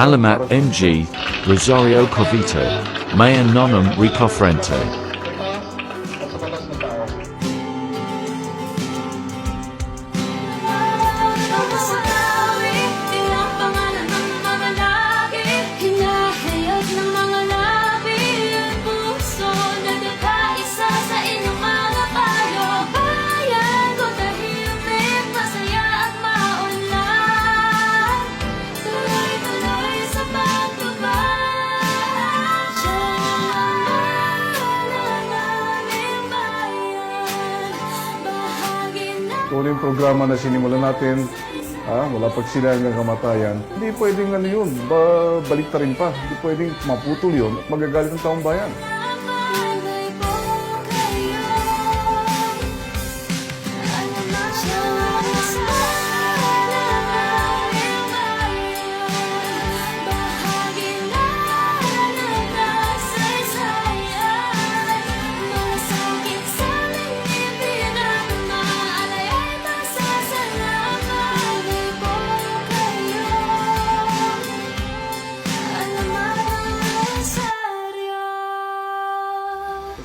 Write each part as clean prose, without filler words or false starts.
Alamat MG, Rosario Cavite, Mayan Nonum Recofrente. Kung yung programa na sinimulan natin, wala pagsila hanggang kamatayan, hindi pwedeng yun, balik ta rin pa. Hindi pwedeng maputol yun at magagalit ng taong bayan.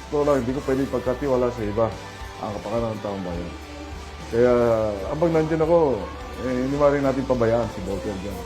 Totoo lang, hindi ko pwedeng pagkatiwala sa iba ang kapakanan ng taong bayan. Kaya, abang nandyan ako, hindi maaaring natin pabayaan si Volker dyan.